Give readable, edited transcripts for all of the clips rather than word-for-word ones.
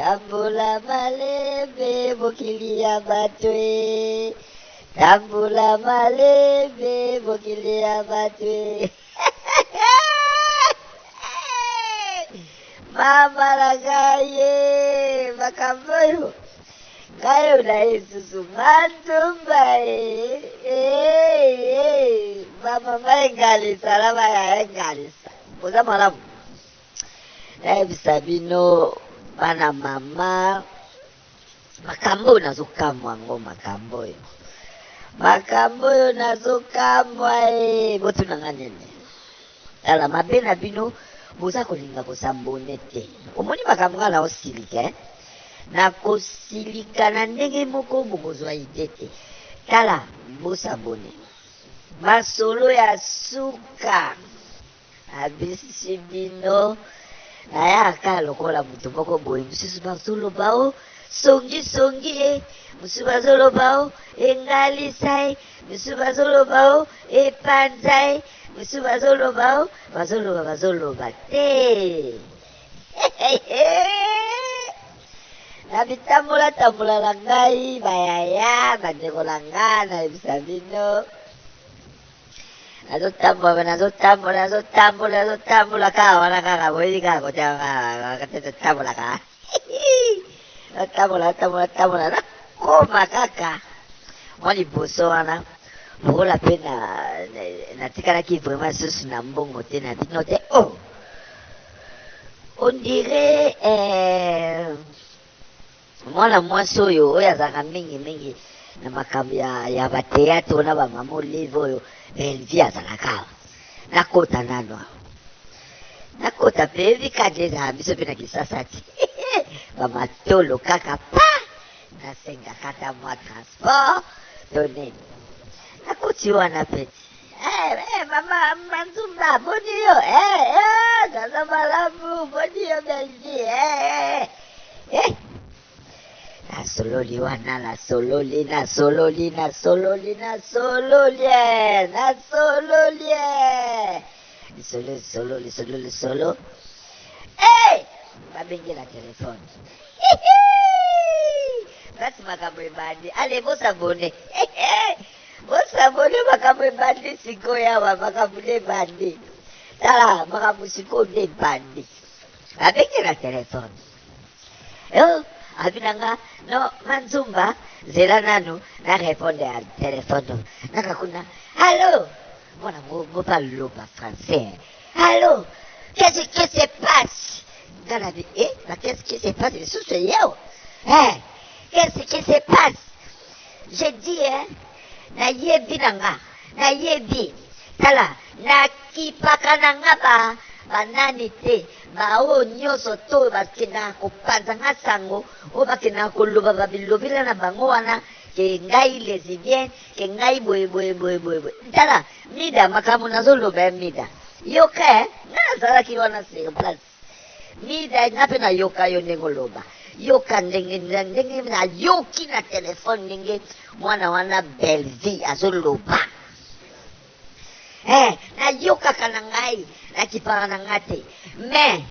Tambula malembe mokilia batwe. Tambula malembe mokilia batwe. Mama lagaye makamboyo. Kayo na isusu mantumba mama maengalisa lama ya engalisa. Oza malamu. Sabino bana mama makambo nazokamwa ngo makambo nazokamwa botu nanganene ala mabena bino boza kolinga kosambone te omoni makambo ngana osilika na kosilika na ndenge moko bokozwa ide te tala bosabone masolo ya suka abisi bino ayaka lokola mutu moko boye mosusu bazoloba o songi mosusu bazoloba o engalisa ye mosusu bazoloba o epanza ye mosusu bazoloba o bazoloba te na bitambola na ngai bayaya bandeko na ngai na yebisa bino nazotambola kaka wana kaka boyeli kaka kotambola kaka natambola nakoma kaka mwa liboso wana lokola mpe natikalaki vraiment susu na mbongo te na bino te on dirait mwana mwasi oyo azalaka mingi na makambo ya bateatre wana bamama olive oyo belvi azalaka nakota nano nakota mpe evikade ezala biso mpe na kisasa ti bamatolo kaka pa nasengaka ata mwa transport to nini nakoti wana peti mama manzumba boni yo zaza malamu boni yo belvi nasololi wana nasololi solo babengela telefone basi makambo ebandi ale bosabone makambo ebandi sikoyo awa makambo nde ebandi tala makambo sikoyo nde ebandi babengela telefone abinanga no manzumba zela nanu na répondre à téléphone nakakuna allô mwana mopa loba français allô qu'est-ce qui se passe ngana di qu'est-ce qui se passe lisusu yeo qu'est-ce qui se passe j'ai dit nayebi tala nakipaka nanga banani te bao nyonso to bakendaka kopanzanga sango oyo bakendaka koloba babilobela na bango wana ke ngai lesbienne ke ngai boye tala mida makambo nazoloba ya mida yoka nga nazalaki wana sur place mida nga mpe nayoka yo ndenge oloba yoka ndenge nayoki na telefone ndenge mwana wana belvi azoloba nayokaka na ngai nakipaka na nga te me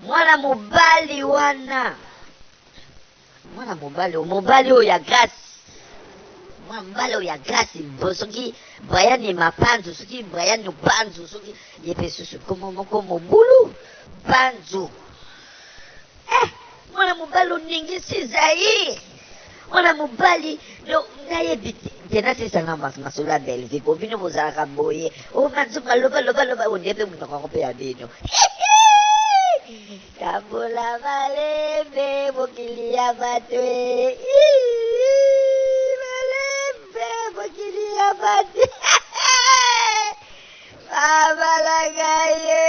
mwana mobali oyo ya grâce mwana mobali oyo ya grâce soki brayani mapanzu soki brayani panzu soki ye mpe susu komo moko mobulu panzu mwana mobali oningisi zair mwana mobali nayebi te nasesanga masolo ya belvi po bino bozalaka boye manzunga loba onde mpe monokako mpe ya bino tambola malembe mokili ya batwe malembe mokili ya batwe babalagaye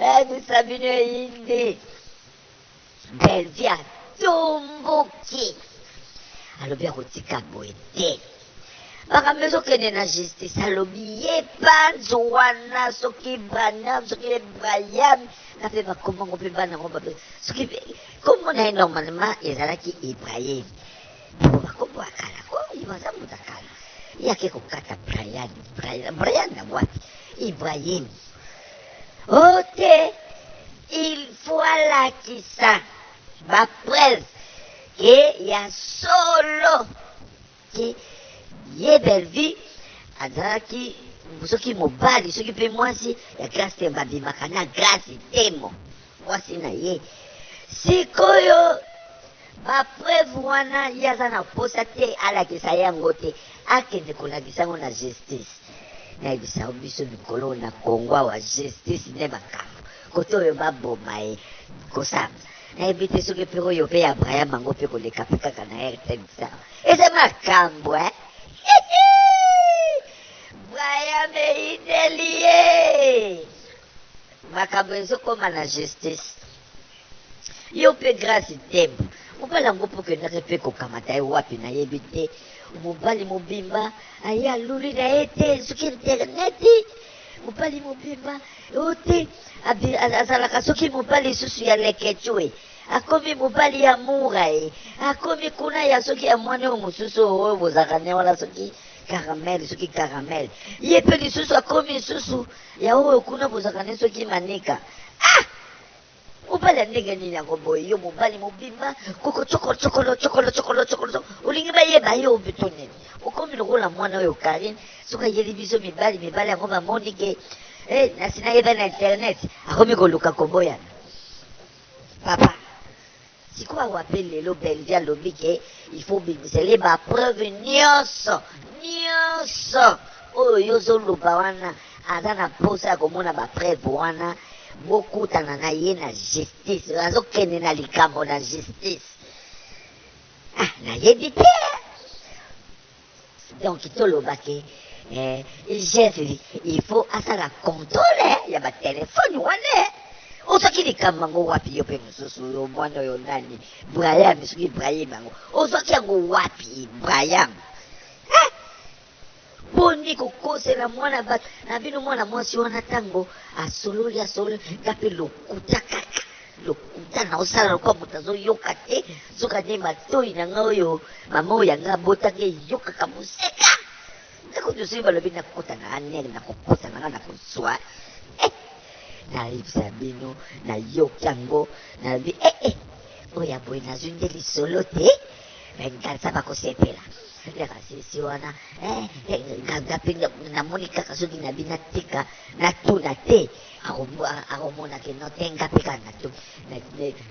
nayebisa bino yinde belvi atomboki alobi akotika boye te makambo ezokende na justice alobi ye panzo wana soki bana soki ebrayam na mpe bakomango mpe banango bape soki kombo na ye normalement ezalaki ibrahim bakombo akala koyo baza moto akala ye ake kokata brian na wapi ibrahim o te il faut alakisa bapreuve ke ya solo ke ye Belleville azalaki soki mobali soki mpe mwasi ya grâce te babimaka na grâce temo mwasi na ye sikoyo bapreuve wana ye aza na posa te alakisa yango te akende kolakisa yango na justice nayebisa biso mikolo na kongo awa justice nde makambo kote oyo baboma ye kosamba nayebi te soki mpe oyo mpe ya brayam yango mpe koleka mpe kaka na rtmsa eza makambo brayam eindeli ye makambo ezokoma na justice yo mpe grâce tembo mobali yango mpo kendaki mpe kokamata ye wapi nayebi te mobali mobimba aye aluli na ye te soki interneti mobali mobimba o te azalaka soki mobali susu ya lekecue akomi mobali ya mura ye akomi kuna ya soki ya mwana oyo mosusu oyo bozalaka ne wana soki caramel ye mpe lisusu akomi lisusu ya oyo kuna bozalaka ne soki manika mobali ya ndenge nini yango boye yo mobali mobimba koko chokolo olingi bayeba ye obeto nini okomi lokola mwana oyo karine soki ayeli biso mibali yango bamoni ke nasi nayeba na internet akomi koluka koboyana papa sikoyo awa mpe lelo Belleville alobi ke ifo bimisele bapreuve nyonso oyo ozoloba wana aza na posa ya komona bapreuve wana bokutana na ye na justice azokende na likambo na justice nayebi te donc toloba ke chef il faut asala contrôle ya batelefone wana ozwaki likambo yango wapi yo mpe mosusu oyo mwana oyo nani brayam soki brayam yango ozwaki yango wapi brayam poni kokosela mwana bato na bino mwana mwasi wana ntango asololi nga mpe lokuta kaka lokuta na osala lokwa moto azoyoka te soka nde matoi na nga oyo mama oyo yanga abotaki eyokaka moseka ndeko soki balobi nakota na anere nakokosa na nga na kozwa nayebisa bino nayoki yango nalobi oyo aboye nazwi nde lisolo te ngalisa bakosepela lekasisi wana nganga mpe namoni kaka soki na bino atika natuna te akomonake no te nga mpe kaka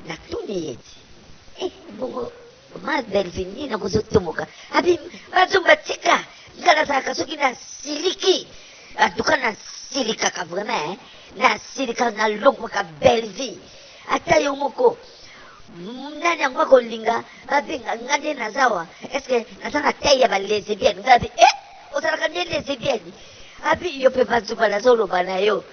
natuni ye ti bongo ma Belleville nini nakozotomoka abi bazomba tika nga nazalaka soki nasiliki atuka nasilikaka vraiment nasilika nalongwaka Belleville ata yo moko nani yango akolinga babenga nga nde nazawa eske naza na tei ya balesbienne nga abi ozalaka nde lesbienne abi yo mpe bazuba nazoloba na yo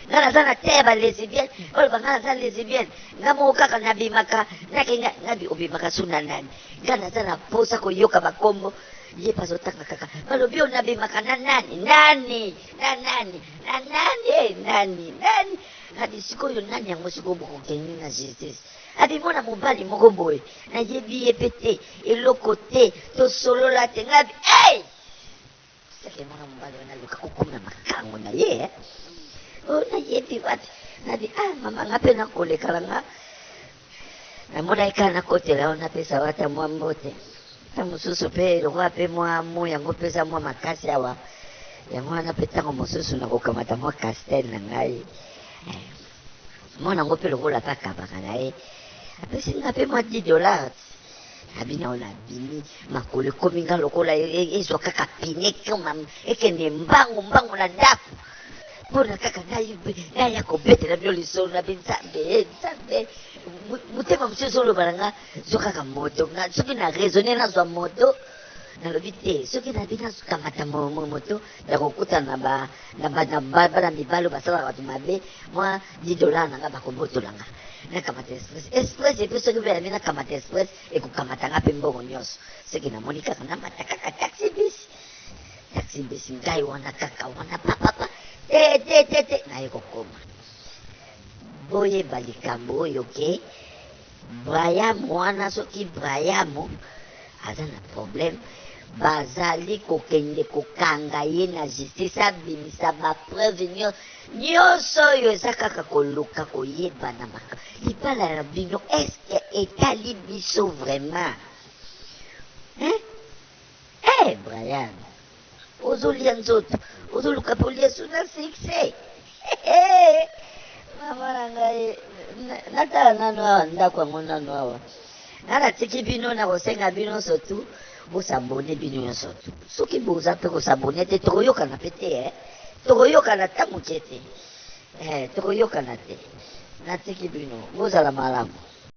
nga naza na tei ya balesbienne oloba nga naza lesbienne nga moko kaka nabimaka nakenga ngabi obimaka suna nani nga naza na posa koyoka bakombo ye bazotanga kaka balobi oyo nabimaka na nani adi sikoyo nani yango sikoyo bokokende na justice adi mwana mobali moko boye nayebi ye mpe te eloko te tosolola te ngabi seke mwana mobali wana aluka kokuna makango na ye nayebi wapi nabi mama nga mpe nakolekala nga namona ekala nakotela o napesa wata mwa mbote ta mosusu mpe lokola mpe mwa mo yango mpeza mwa makasi awa yango wana mpe ntango mosusu nakokamata mwa castel na ngai mwana yango mpe lokola mpe akabaka na ye apesi nga mpe mwa $10 abina oyo nabimi makolo ekomi nga lokola ezwa kaka pine ekende mbangu na ndako mpona kaka naya kobetela bino lisolo na mpe nzambe motema mosusu oloba na nga zwa kaka moto soki na raisonne nazwa moto nalobi te soki nabi nakamata moto nakokutana na bana mibalo basalaka bato mabe mwa $10 na nga bakobotola nga nakamata express epe soki mpe nabi nakamata express ekokamata nga mpe mbongo nyonso soki namoni kaka namata kaka taxi bis ngai wana kaka wana papapa te naye kokoma boyeba likambo oyo ke brayamu wana soki brayamu aza na problème bazali kokende kokanga ye na justice abimisa bapreuve nyonso oyo eza kaka koluka koyeba na maka libala na bino eske etali biso vraiment Brian ozolia nzoto ozoluka polia suna succès mama na ngai natala nano awa ndako yango nano awa nga natiki bino na kosenga bino sotu bosabone bino nyonso tu soki boza mpe kosabone te tokoyokana mpe te tokoyokana ta moke te tokoyokana te natiki bino bozala malamu